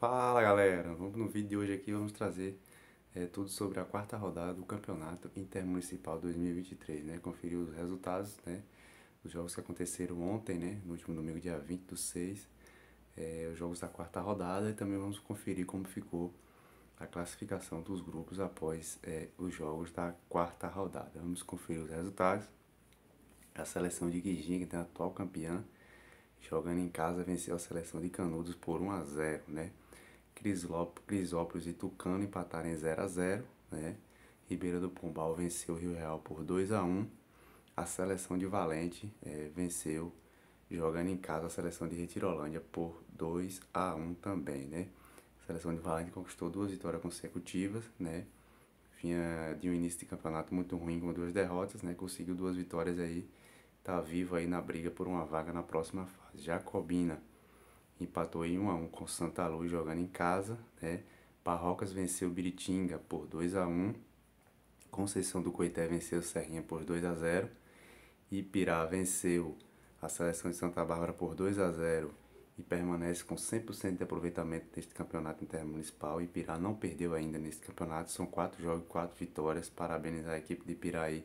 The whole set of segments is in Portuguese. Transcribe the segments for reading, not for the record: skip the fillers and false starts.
Fala galera, no vídeo de hoje aqui vamos trazer tudo sobre a quarta rodada do Campeonato Intermunicipal 2023, né? Conferir os resultados, né? Os jogos que aconteceram ontem, né? No último domingo, dia 20/6, os jogos da quarta rodada, e também vamos conferir como ficou a classificação dos grupos após os jogos da quarta rodada. Vamos conferir os resultados. A seleção de Guijinga, que é a atual campeã, jogando em casa, venceu a seleção de Canudos por 1-0, né? Crisópolis e Tucano empataram em 0-0, né? Ribeira do Pombal venceu o Rio Real por 2-1. A seleção de Valente venceu, jogando em casa, a seleção de Retirolândia por 2-1 também, né? A seleção de Valente conquistou 2 vitórias consecutivas, né? Vinha de um início de campeonato muito ruim com 2 derrotas, né? Conseguiu 2 vitórias aí, tá vivo aí na briga por uma vaga na próxima fase. Jacobina empatou em 1-1 com Santa Luz jogando em casa, né? Barrocas venceu Biritinga por 2-1. Conceição do Coité venceu Serrinha por 2-0. Ipirá venceu a seleção de Santa Bárbara por 2-0 e permanece com 100% de aproveitamento neste campeonato intermunicipal. Ipirá não perdeu ainda neste campeonato, são 4 jogos e 4 vitórias. Parabenizar a equipe de Ipirá aí,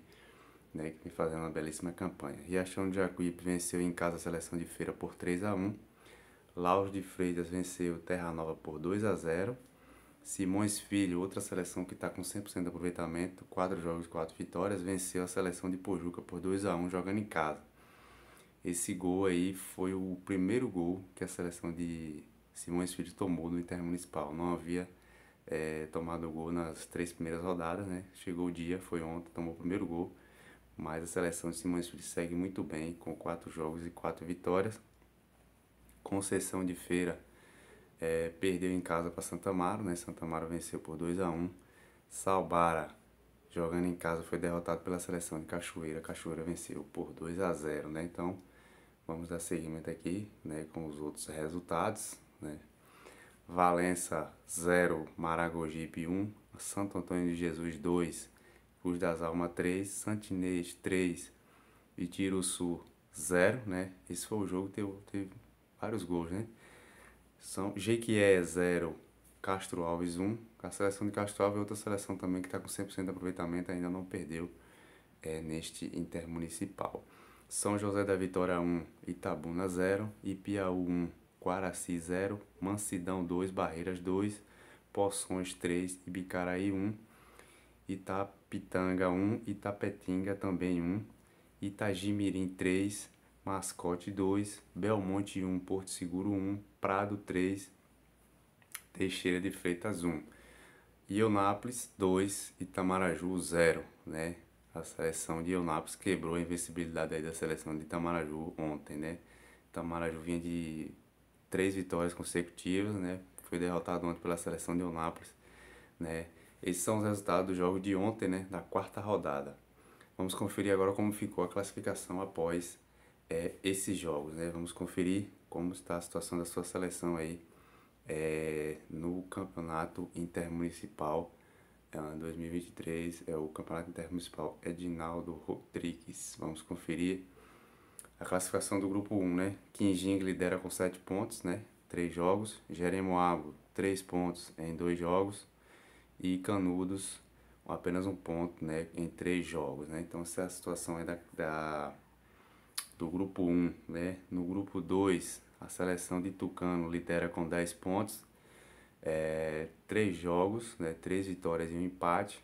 né, que vem fazendo uma belíssima campanha. Riachão de Jacuípe venceu em casa a seleção de Feira por 3-1. Lauro de Freitas venceu Terra Nova por 2-0. Simões Filho, outra seleção que está com 100% de aproveitamento, 4 jogos e 4 vitórias, venceu a seleção de Pojuca por 2-1 jogando em casa. Esse gol aí foi o primeiro gol que a seleção de Simões Filho tomou no Intermunicipal. Não havia tomado gol nas 3 primeiras rodadas, né? Chegou o dia, foi ontem, tomou o primeiro gol. Mas a seleção de Simões Filho segue muito bem, com 4 jogos e 4 vitórias. Conceição de Feira perdeu em casa para Santa Amaro, né? Santa Amaro venceu por 2-1. Salbara, jogando em casa, foi derrotado pela seleção de Cachoeira. Cachoeira venceu por 2-0, né? Então, vamos dar seguimento aqui, né, com os outros resultados, né? Valença 0, Maragogipe 1, Santo Antônio de Jesus 2, Cruz das Almas 3, Santinês 3 e Tiruçu 0, né? Esse foi o jogo que teve vários gols, né? São Jequié 0, Castro Alves 1. A seleção de Castro Alves é outra seleção também que está com 100% de aproveitamento, ainda não perdeu neste intermunicipal. São José da Vitória 1, Itabuna 0, Ipiaú 1, Quaraci 0, Mansidão 2, Barreiras 2, Poções 3, Ibicaraí 1, Itapitanga 1, Itapetinga também 1, Itagimirim 3, Mascote 2, Belmonte 1, Porto Seguro 1, Prado 3, Teixeira de Freitas 1. Ionápolis 2, Itamaraju 0, né? A seleção de Ionápolis quebrou a invencibilidade aí da seleção de Itamaraju ontem, né? Itamaraju vinha de 3 vitórias consecutivas, né? Foi derrotado ontem pela seleção de Ionápolis, né? Esses são os resultados do jogo de ontem, né? Da quarta rodada. Vamos conferir agora como ficou a classificação após esses jogos, né? Vamos conferir como está a situação da sua seleção aí no Campeonato Intermunicipal 2023, o Campeonato Intermunicipal Edinaldo Rodrigues. Vamos conferir a classificação do grupo 1, né? Quinjing lidera com 7 pontos, né? 3 jogos. Jeremoabo, 3 pontos em 2 jogos. E Canudos, apenas 1 ponto, né? Em 3 jogos, né? Então essa é a situação aí do grupo 1, né? No grupo 2, a seleção de Tucano lidera com 10 pontos. 3 jogos, né? 3 vitórias e 1 empate.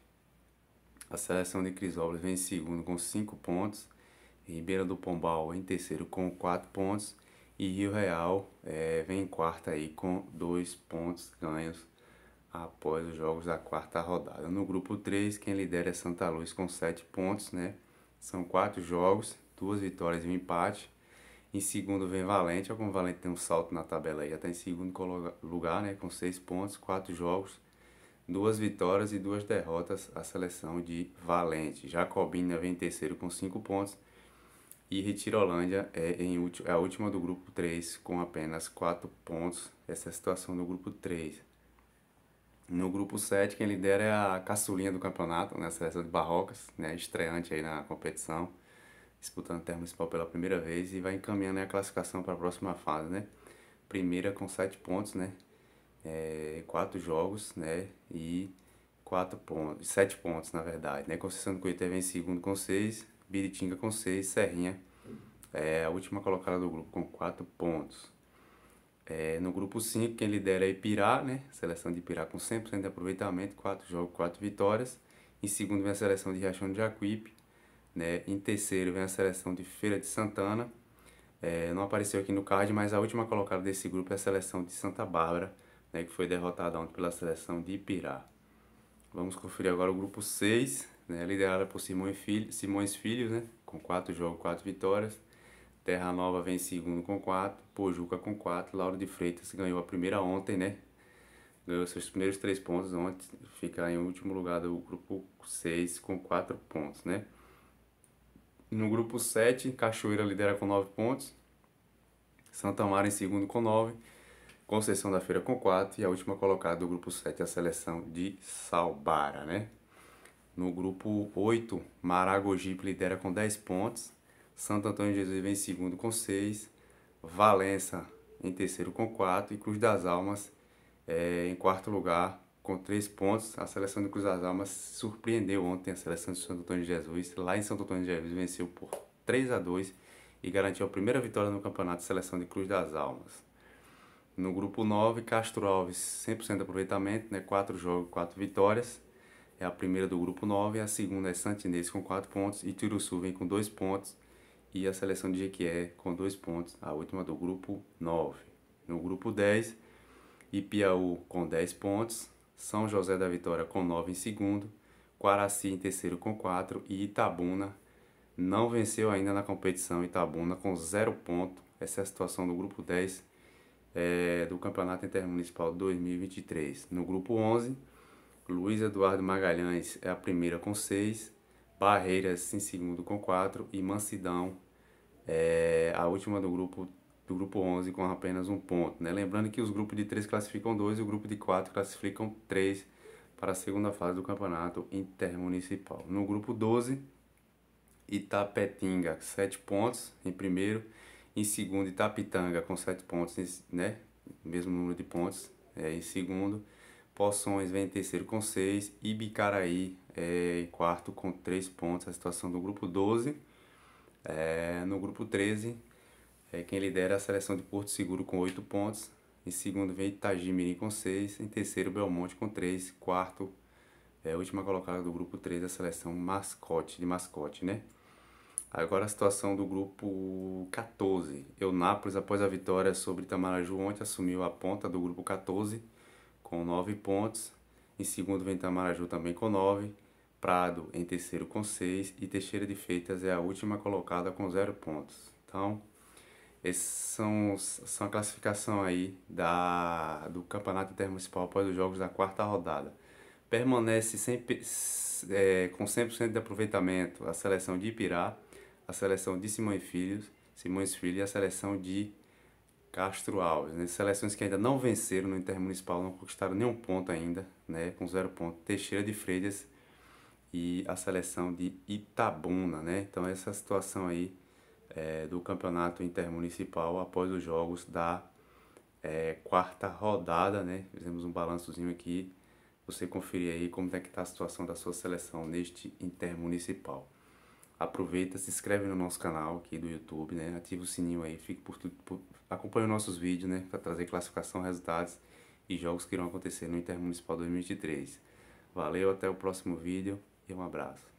A seleção de Crisópolis vem em segundo com 5 pontos. Ribeira do Pombal em terceiro com 4 pontos. E Rio Real vem em quarta aí com 2 pontos ganhos após os jogos da quarta rodada. No grupo 3, quem lidera é Santa Luz com 7 pontos, né? São 4 jogos, 2 vitórias e 1 empate. Em segundo vem Valente, como o Valente tem um salto na tabela aí, já está em segundo lugar, né? Com 6 pontos, 4 jogos, 2 vitórias e 2 derrotas, a seleção de Valente. Jacobina vem em terceiro com 5 pontos. E Retirolândia é a última do grupo 3 com apenas 4 pontos. Essa é a situação do grupo 3. No grupo 7, quem lidera é a caçulinha do campeonato, né? A seleção de Barrocas, né? Estreante aí na competição, disputando o Intermunicipal pela primeira vez e vai encaminhando a classificação para a próxima fase, né? Primeira com 7 pontos, né? 4 jogos, né? E 4 pontos, 7 pontos na verdade, né? Conceição do Coité vem em segundo com 6, Biritinga com 6, Serrinha é a última colocada do grupo com 4 pontos. No grupo 5, quem lidera é Ipirá, né? Seleção de Ipirá com 100% de aproveitamento, 4 jogos, 4 vitórias. Em segundo vem a seleção de Riachão de Jacuípe, né? Em terceiro vem a seleção de Feira de Santana. Não apareceu aqui no card, mas a última colocada desse grupo é a seleção de Santa Bárbara, né? Que foi derrotada ontem pela seleção de Ipirá. Vamos conferir agora o grupo 6, né? Liderada por Simões Filhos, né? Com 4 jogos, 4 vitórias. Terra Nova vem em segundo com 4, Pojuca com 4, Lauro de Freitas ganhou a primeira ontem, né? Ganhou seus primeiros 3 pontos ontem, fica em último lugar do grupo 6 com 4 pontos, né? No grupo 7, Cachoeira lidera com 9 pontos, Santa Amaro em segundo com 9, Conceição da Feira com 4 e a última colocada do grupo 7 é a seleção de Salbara, né? No grupo 8, Maragogipe lidera com 10 pontos, Santo Antônio de Jesus vem em segundo com 6, Valença em terceiro com 4 e Cruz das Almas em quarto lugar com 3 pontos. A seleção de Cruz das Almas surpreendeu ontem a seleção de Santo Antônio de Jesus. Lá em Santo Antônio de Jesus venceu por 3-2 e garantiu a primeira vitória no campeonato de seleção de Cruz das Almas. No grupo 9, Castro Alves 100% de aproveitamento, né? 4 jogos, 4 vitórias. É a primeira do grupo 9, a segunda é Santinês com 4 pontos e Tiruçu vem com 2 pontos e a seleção de Jequié com 2 pontos, a última do grupo 9. No grupo 10, Ipiaú com 10 pontos, São José da Vitória com 9 em segundo, Quaraci em terceiro com 4 e Itabuna não venceu ainda na competição, Itabuna com 0 ponto. Essa é a situação do grupo 10 do Campeonato Intermunicipal 2023. No grupo 11, Luiz Eduardo Magalhães é a primeira com 6, Barreiras em segundo com 4 e Mansidão a última do grupo 11 com apenas 1 ponto, né? Lembrando que os grupos de 3 classificam 2 e o grupo de 4 classificam 3 para a segunda fase do Campeonato Intermunicipal. No grupo 12, Itapetinga 7 pontos em primeiro, em segundo Itapitanga com 7 pontos, né? Mesmo número de pontos em segundo. Poções vem em terceiro com 6 e Bicaraí em quarto com 3 pontos. A situação do grupo 12. No grupo 13, quem lidera é a seleção de Porto Seguro com 8 pontos. Em segundo vem Itagimirim com 6. Em terceiro, Belmonte com 3. Quarto, a última colocada do grupo 3, a seleção de mascote, né? Agora a situação do grupo 14. Eunápolis, após a vitória sobre Itamaraju ontem, assumiu a ponta do grupo 14 com 9 pontos. Em segundo vem Itamaraju também com 9. Prado em terceiro com 6 e Teixeira de Freitas é a última colocada com 0 pontos. Então, esses são a classificação aí do Campeonato Intermunicipal após os jogos da quarta rodada. Permanece sempre, com 100% de aproveitamento a seleção de Ipirá, a seleção de Simões Filhos e a seleção de Castro Alves, né? Seleções que ainda não venceram no Intermunicipal, não conquistaram nenhum ponto ainda, né? Com 0 ponto. Teixeira de Freitas e a seleção de Itabuna, né? Então essa situação aí do campeonato intermunicipal após os jogos da quarta rodada, né? Fizemos um balançozinho aqui, você conferir aí como é que está a situação da sua seleção neste intermunicipal. Aproveita, se inscreve no nosso canal aqui do YouTube, né? Ativa o sininho aí, fique acompanhe os nossos vídeos, né? Para trazer classificação, resultados e jogos que irão acontecer no Intermunicipal 2023. Valeu, até o próximo vídeo e um abraço.